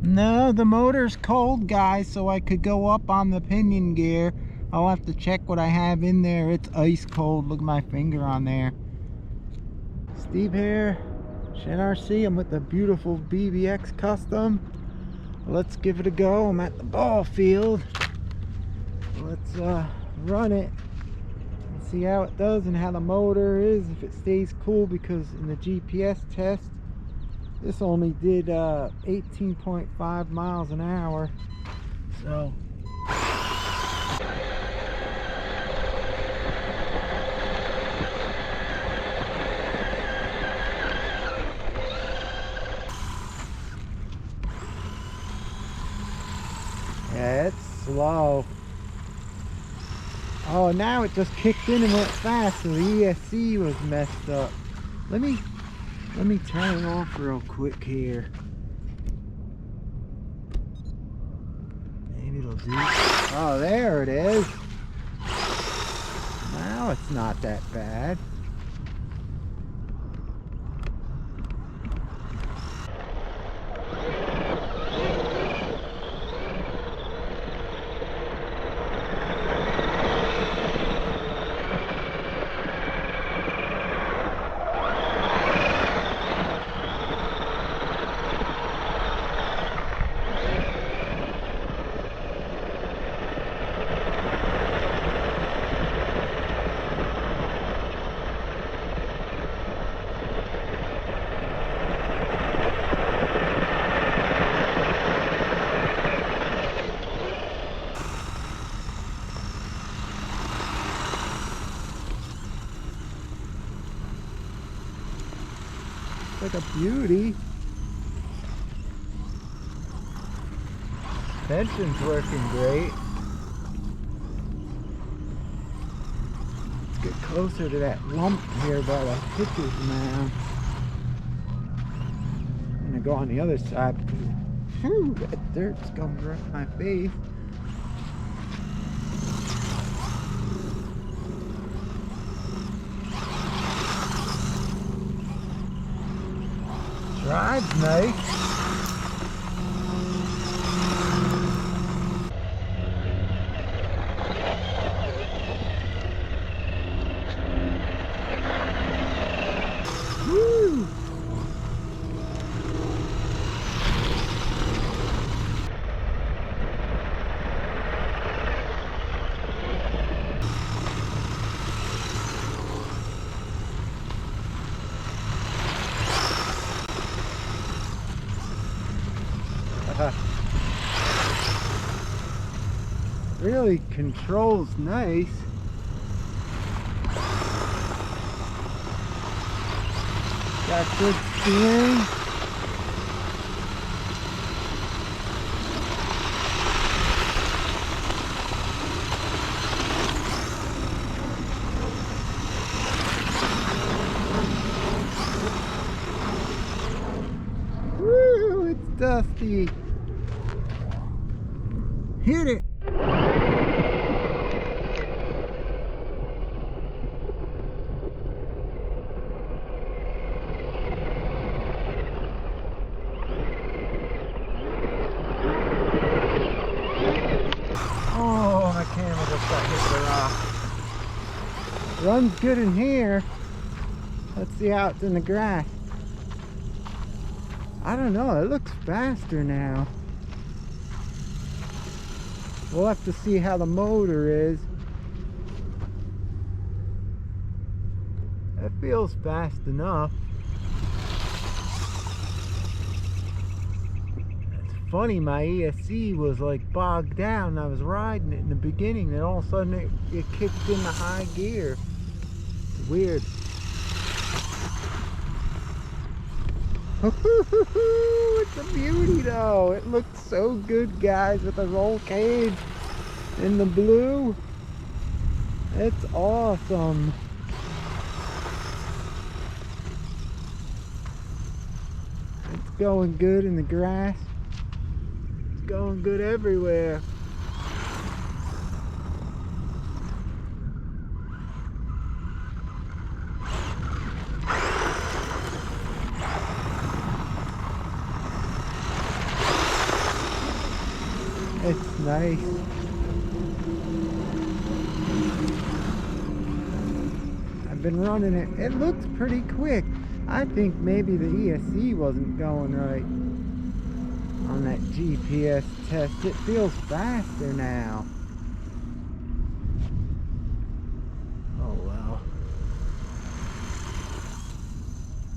No, the motor's cold, guys, so I could go up on the pinion gear. I'll have to check what I have in there. It's ice cold. Look at my finger on there. Steve here, Shen RC. I'm with the beautiful BBX Custom. Let's give it a go. I'm at the ball field. Let's run it and see how it does and how the motor is, if it stays cool, because in the GPS test this only did 18.5 miles an hour. So yeah, it's slow. Oh, now it just kicked in and went fast, so the ESC was messed up. Let me turn it off real quick here. Maybe it'll do. Oh, there it is. Now it's not that bad. Like a beauty. Suspension's working great. Let's get closer to that lump here by the hitches now. I'm gonna go on the other side because whew, that dirt's coming right in my face. Drive's nice. Woo! Really controls nice. Got good steering. Woo, it's dusty. Hit it. Oh, my camera just got hit with a rock. Runs good in here. Let's see how it's in the grass. I don't know, it looks faster now. We'll have to see how the motor is. It feels fast enough. It's funny, my ESC was like bogged down. I was riding it in the beginning and all of a sudden it kicked into high gear. It's weird. It's a beauty though. It looks so good, guys, with the roll cage in the blue. It's awesome. It's going good in the grass. It's going good everywhere. It's nice. I've been running it. It looks pretty quick. I think maybe the ESC wasn't going right on that GPS test. It feels faster now. Oh well.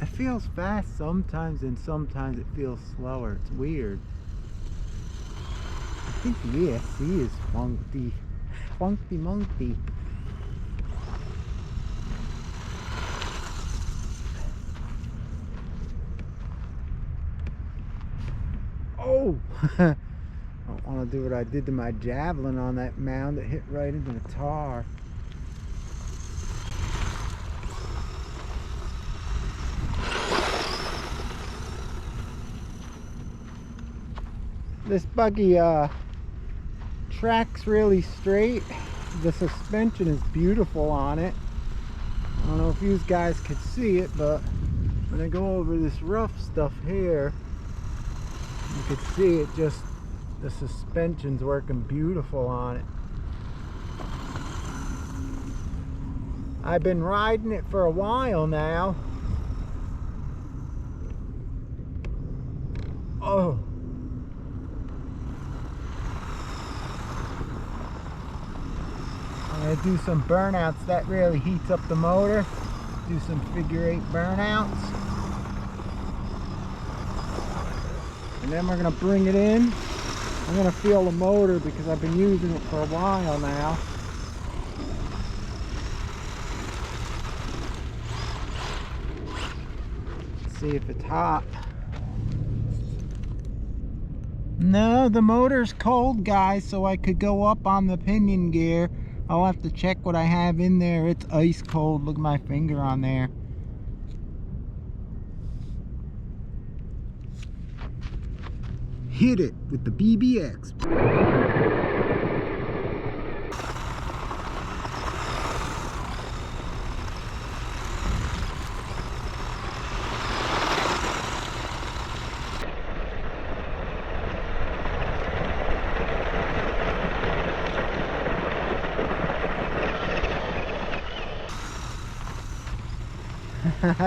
It feels fast sometimes and sometimes it feels slower. It's weird. I think the ESC is funky. Funky monkey. Oh! I don't want to do what I did to my javelin on that mound. It hit right into the tar. This buggy tracks really straight. The suspension is beautiful on it. I don't know if you guys could see it, but when I go over this rough stuff here, you could see it just, the suspension's working beautiful on it. I've been riding it for a while now. Oh. I'm gonna do some burnouts. That really heats up the motor. Do some figure 8 burnouts. And then we're gonna bring it in. I'm gonna feel the motor because I've been using it for a while now. Let's see if it's hot. No, the motor's cold, guys, so I could go up on the pinion gear. I'll have to check what I have in there. It's ice cold. Look at my finger on there. Hit it with the BBX.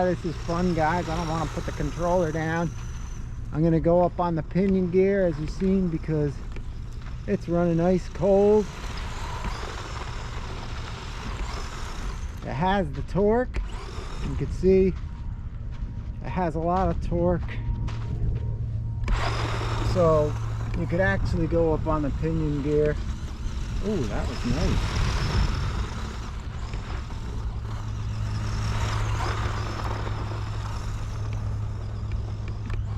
This is fun, guys. I don't want to put the controller down. I'm going to go up on the pinion gear, as you've seen, because it's running ice cold. It has the torque. You can see it has a lot of torque. So you could actually go up on the pinion gear. Oh, that was nice.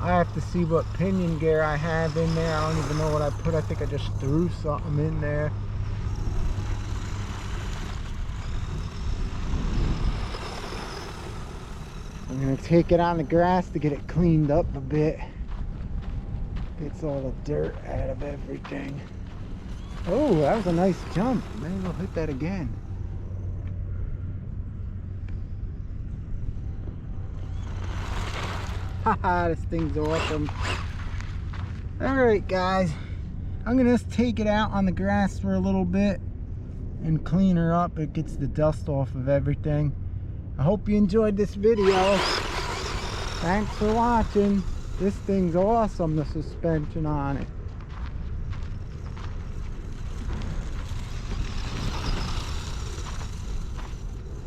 I have to see what pinion gear I have in there. I don't even know what I put. I think I just threw something in there. I'm going to take it on the grass to get it cleaned up a bit. Gets all the dirt out of everything. Oh, that was a nice jump. Maybe we'll hit that again. Haha, this thing's awesome. Alright guys, I'm gonna just take it out on the grass for a little bit and clean her up. It gets the dust off of everything. I hope you enjoyed this video. Thanks for watching. This thing's awesome, the suspension on it.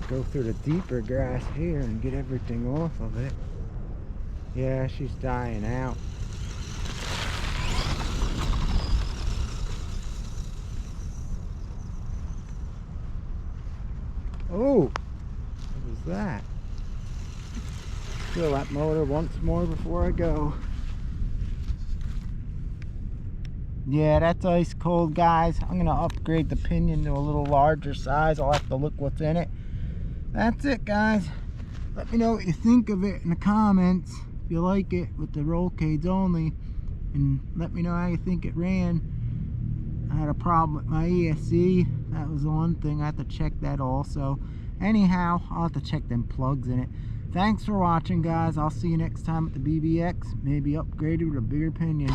Go through the deeper grass here and get everything off of it. Yeah, she's dying out. Oh, what was that? Feel that motor once more before I go. Yeah, that's ice cold, guys. I'm gonna upgrade the pinion to a little larger size. I'll have to look what's in it. That's it, guys. Let me know what you think of it in the comments. If you like it with the roll cage only, and let me know how you think it ran. I had a problem with my ESC. That was the one thing. I have to check that also. Anyhow, I'll have to check them plugs in it. Thanks for watching, guys. I'll see you next time at the BBX. Maybe upgraded with a bigger pinion.